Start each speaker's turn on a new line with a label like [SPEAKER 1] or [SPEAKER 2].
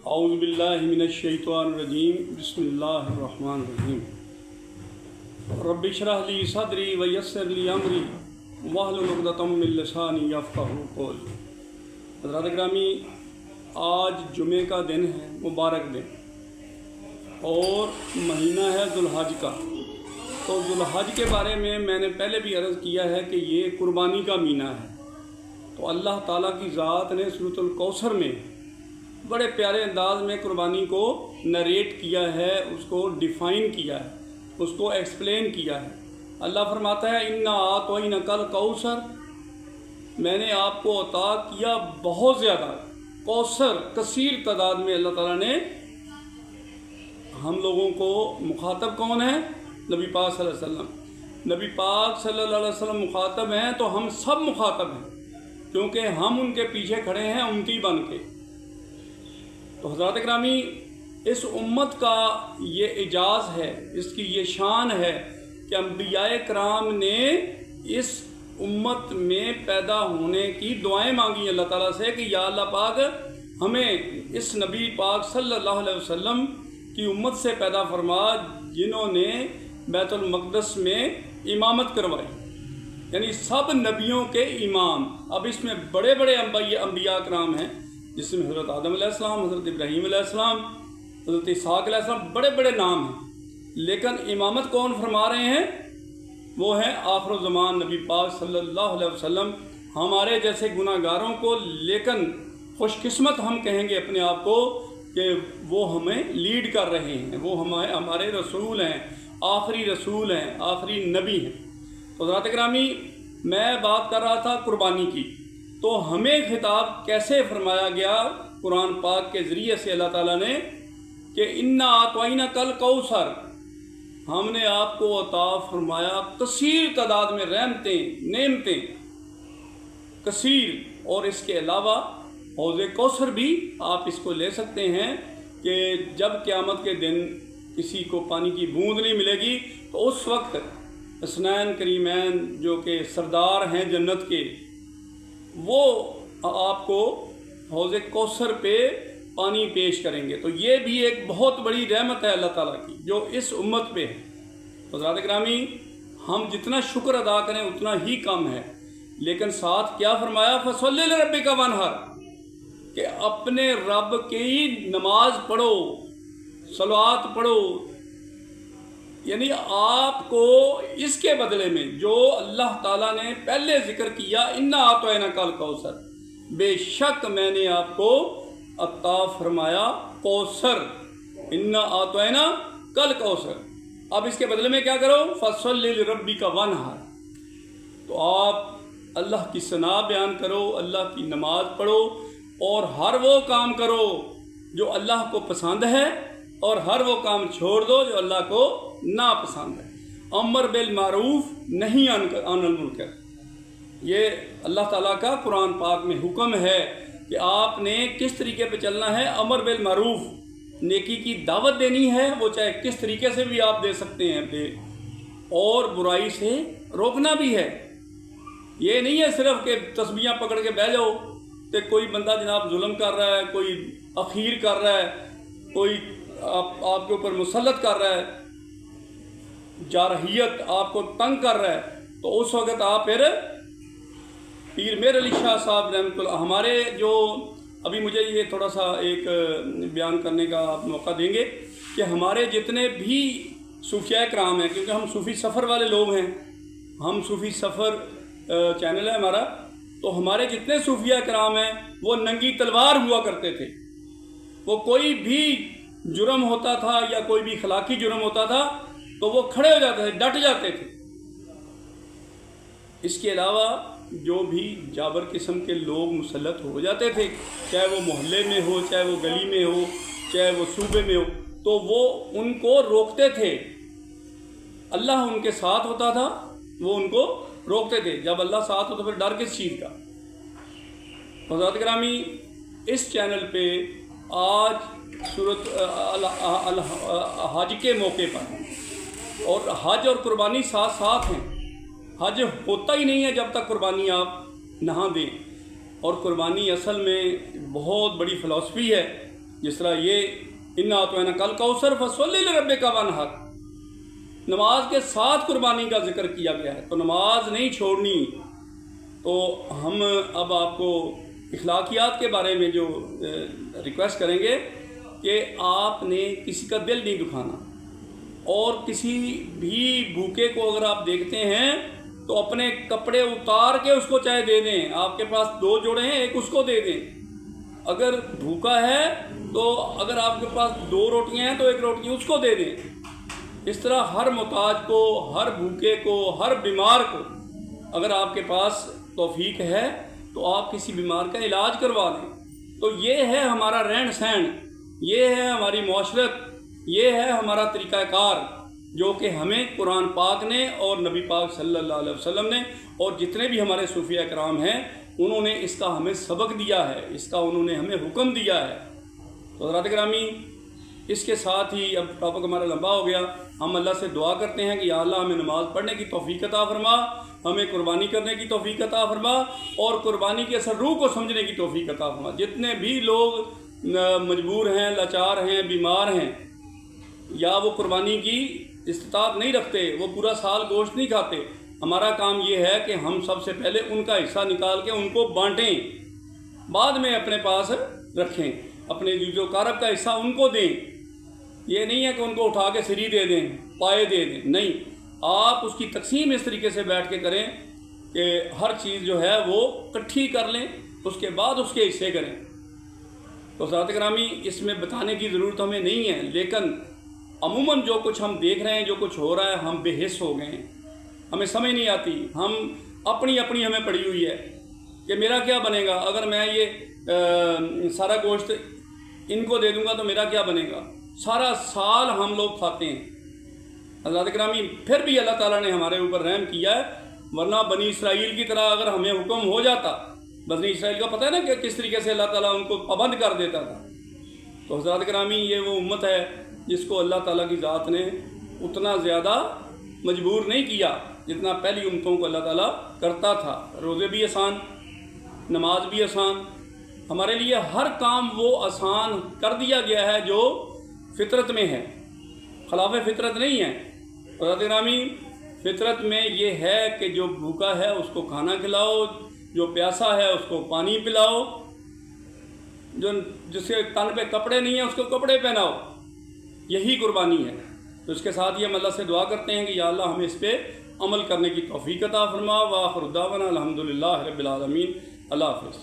[SPEAKER 1] اعوذ باللہ من الشیطان الرجیم بسم اللہ الرحمن الرحیم رب اشرح لی صدری ویسر لی امری واحلل عقدۃ من لسانی یفقہوا قولی۔ حضرات گرامی، آج جمعے کا دن ہے، مبارک دن، اور مہینہ ہے ذوالحج کا۔ تو ذوالحج کے بارے میں نے پہلے بھی عرض کیا ہے کہ یہ قربانی کا مہینہ ہے۔ تو اللہ تعالیٰ کی ذات نے سورۃ الکوثر میں بڑے پیارے انداز میں قربانی کو نریٹ کیا ہے، اس کو ڈیفائن کیا ہے، اس کو ایکسپلین کیا ہے۔ اللہ فرماتا ہے اِنَّا أَعْطَيْنَاكَ الْكَوْثَرَ، میں نے آپ کو عطا کیا بہت زیادہ کوثر، کثیر تعداد میں۔ اللہ تعالیٰ نے ہم لوگوں کو، مخاطب کون ہے؟ نبی پاک صلی اللہ علیہ وسلم۔ نبی پاک صلی اللہ علیہ وسلم مخاطب ہیں، تو ہم سب مخاطب ہیں، کیونکہ ہم ان کے پیچھے کھڑے ہیں امتی بن کے۔ تو حضرات اکرامی، اس امت کا یہ اعجاز ہے، اس کی یہ شان ہے کہ انبیاء کرام نے اس امت میں پیدا ہونے کی دعائیں مانگی اللہ تعالیٰ سے کہ یا اللہ پاک، ہمیں اس نبی پاک صلی اللہ علیہ وسلم کی امت سے پیدا فرما جنہوں نے بیت المقدس میں امامت کروائی، یعنی سب نبیوں کے امام۔ اب اس میں بڑے بڑے انبیاء کرام ہیں، جس میں حضرت آدم علیہ السلام، حضرت ابراہیم علیہ السلام، حضرت اسحاق علیہ السلام، بڑے بڑے نام ہیں، لیکن امامت کون فرما رہے ہیں؟ وہ ہیں آخر الزمان نبی پاک صلی اللہ علیہ وسلم۔ ہمارے جیسے گناہ گاروں کو، لیکن خوش قسمت ہم کہیں گے اپنے آپ کو کہ وہ ہمیں لیڈ کر رہے ہیں، وہ ہمارے رسول ہیں، آخری رسول ہیں، آخری نبی ہیں۔ تو حضرات اکرامی، میں بات کر رہا تھا قربانی کی، تو ہمیں خطاب کیسے فرمایا گیا قرآن پاک کے ذریعے سے اللہ تعالیٰ نے کہ اِنَّا أَعْطَيْنَاكَ الْكَوْثَرَ، ہم نے آپ کو عطا فرمایا کثیر تعداد میں رحمتیں، نعمتیں کثیر۔ اور اس کے علاوہ حوض کوثر بھی آپ اس کو لے سکتے ہیں کہ جب قیامت کے دن کسی کو پانی کی بوند نہیں ملے گی، تو اس وقت حسنین کریمین جو کہ سردار ہیں جنت کے، وہ آپ کو حوض کوثر پہ پانی پیش کریں گے۔ تو یہ بھی ایک بہت بڑی رحمت ہے اللہ تعالیٰ کی جو اس امت پہ ہے۔ حضرات اکرامی، ہم جتنا شکر ادا کریں اتنا ہی کم ہے، لیکن ساتھ کیا فرمایا؟ فَصَلِّ لِرَبِّكَ وَانْحَرْ، کہ اپنے رب کی نماز پڑھو، صلوات پڑھو، یعنی آپ کو اس کے بدلے میں جو اللہ تعالیٰ نے پہلے ذکر کیا اِنَّا أَعْطَيْنَاكَ الْكَوْثَرَ، بے شک میں نے آپ کو عطا فرمایا کوثر، اِنَّا أَعْطَيْنَاكَ الْكَوْثَرَ۔ اب اس کے بدلے میں کیا کرو؟ فَصَلِّ لِرَبِّكَ وَانْحَرْ، تو آپ اللہ کی ثنا بیان کرو، اللہ کی نماز پڑھو، اور ہر وہ کام کرو جو اللہ کو پسند ہے، اور ہر وہ کام چھوڑ دو جو اللہ کو ناپسند ہے۔ امر بالمعروف نہی عن المنکر، یہ اللہ تعالیٰ کا قرآن پاک میں حکم ہے کہ آپ نے کس طریقے پہ چلنا ہے۔ امر بالمعروف، نیکی کی دعوت دینی ہے، وہ چاہے کس طریقے سے بھی آپ دے سکتے ہیں، اور برائی سے روکنا بھی ہے۔ یہ نہیں ہے صرف کہ تسبیحاں پکڑ کے بیٹھ جاؤ، کہ کوئی بندہ جناب ظلم کر رہا ہے، کوئی اخیر کر رہا ہے، کوئی آپ کے اوپر مسلط کر رہا ہے، جارحیت آپ کو تنگ کر رہا ہے، تو اس وقت آپ پھر پیر میر علی شاہ صاحب رحمۃ اللہ، ہمارے جو ابھی مجھے یہ تھوڑا سا ایک بیان کرنے کا آپ موقع دیں گے کہ ہمارے جتنے بھی صوفیاء کرام ہیں، کیونکہ ہم صوفی سفر والے لوگ ہیں، ہم صوفی سفر چینل ہے ہمارا، تو ہمارے جتنے صوفیاء کرام ہیں وہ ننگی تلوار ہوا کرتے تھے۔ وہ کوئی بھی جرم ہوتا تھا یا کوئی بھی اخلاقی جرم ہوتا تھا تو وہ کھڑے ہو جاتے تھے، ڈٹ جاتے تھے۔ اس کے علاوہ جو بھی جابر قسم کے لوگ مسلط ہو جاتے تھے، چاہے وہ محلے میں ہو، چاہے وہ گلی میں ہو، چاہے وہ صوبے میں ہو، تو وہ ان کو روکتے تھے۔ اللہ ان کے ساتھ ہوتا تھا، وہ ان کو روکتے تھے۔ جب اللہ ساتھ ہو تو پھر ڈر کس چیز کا؟ حضرات گرامی، اس چینل پہ آج سورۃ حج کے موقع پر، اور حج اور قربانی ساتھ ساتھ ہیں، حج ہوتا ہی نہیں ہے جب تک قربانی آپ نہ دیں، اور قربانی اصل میں بہت بڑی فلسفی ہے، جس طرح یہ انا تو کل کوثر فصلی لربک وانحر، نماز کے ساتھ قربانی کا ذکر کیا گیا ہے، تو نماز نہیں چھوڑنی۔ تو ہم اب آپ کو اخلاقیات کے بارے میں جو ریکویسٹ کریں گے کہ آپ نے کسی کا دل نہیں دکھانا، اور کسی بھی بھوکے کو اگر آپ دیکھتے ہیں تو اپنے کپڑے اتار کے اس کو چائے دے دیں۔ آپ کے پاس 2 جوڑے ہیں، ایک اس کو دے دیں۔ اگر بھوکا ہے تو اگر آپ کے پاس 2 روٹیاں ہیں تو 1 روٹی اس کو دے دیں۔ اس طرح ہر محتاج کو، ہر بھوکے کو، ہر بیمار کو، اگر آپ کے پاس توفیق ہے تو آپ کسی بیمار کا علاج کروا دیں۔ تو یہ ہے ہمارا رہن سہن، یہ ہے ہماری معاشرت، یہ ہے ہمارا طریقہ کار، جو کہ ہمیں قرآن پاک نے اور نبی پاک صلی اللہ علیہ وسلم نے اور جتنے بھی ہمارے صوفیہ کرام ہیں انہوں نے اس کا ہمیں سبق دیا ہے، اس کا انہوں نے ہمیں حکم دیا ہے۔ تو حضرات گرامی، اس کے ساتھ ہی اب ٹاپک ہمارا لمبا ہو گیا، ہم اللہ سے دعا کرتے ہیں کہ یا اللہ ہمیں نماز پڑھنے کی توفیق عطا فرما، ہمیں قربانی کرنے کی توفیق عطا فرما، اور قربانی کے اثر روح کو سمجھنے کی توفیق عطا فرما۔ جتنے بھی لوگ مجبور ہیں، لاچار ہیں، بیمار ہیں، یا وہ قربانی کی استطاعت نہیں رکھتے، وہ پورا سال گوشت نہیں کھاتے، ہمارا کام یہ ہے کہ ہم سب سے پہلے ان کا حصہ نکال کے ان کو بانٹیں، بعد میں اپنے پاس رکھیں، اپنے جوز و کارب کا حصہ ان کو دیں۔ یہ نہیں ہے کہ ان کو اٹھا کے سری دے دیں، پائے دے دیں، نہیں، آپ اس کی تقسیم اس طریقے سے بیٹھ کے کریں کہ ہر چیز جو ہے وہ اکٹھی کر لیں، اس کے بعد اس کے حصے کریں۔ تو حضرات گرامی، اس میں بتانے کی ضرورت ہمیں نہیں ہے، لیکن عموماً جو کچھ ہم دیکھ رہے ہیں، جو کچھ ہو رہا ہے، ہم بے حس ہو گئے ہیں، ہمیں سمجھ نہیں آتی، ہم اپنی ہمیں پڑی ہوئی ہے کہ میرا کیا بنے گا اگر میں یہ سارا گوشت ان کو دے دوں گا تو میرا کیا بنے گا۔ سارا سال ہم لوگ کھاتے ہیں۔ حضرات گرامی، پھر بھی اللہ تعالیٰ نے ہمارے اوپر رحم کیا ہے، ورنہ بنی اسرائیل کی طرح اگر ہمیں حکم ہو جاتا، بنی اسرائیل کا پتہ ہے نا کہ کس طریقے سے اللہ تعالیٰ ان کو پابند کر دیتا تھا۔ تو حضرات گرامی، یہ وہ امت ہے جس کو اللہ تعالیٰ کی ذات نے اتنا زیادہ مجبور نہیں کیا جتنا پہلی امتوں کو اللہ تعالیٰ کرتا تھا۔ روزے بھی آسان، نماز بھی آسان، ہمارے لیے ہر کام وہ آسان کر دیا گیا ہے جو فطرت میں ہے، خلاف فطرت نہیں ہے۔ حضرات گرامی، فطرت میں یہ ہے کہ جو بھوکا ہے اس کو کھانا کھلاؤ، جو پیاسا ہے اس کو پانی پلاؤ، جس کے تن پہ کپڑے نہیں ہیں اس کو کپڑے پہناؤ، یہی قربانی ہے۔ تو اس کے ساتھ ہی ہم اللہ سے دعا کرتے ہیں کہ یا اللہ ہمیں اس پہ عمل کرنے کی توفیق عطا فرما۔ وآخر دعوانا الحمدللہ رب العالمین۔ اللہ حافظ۔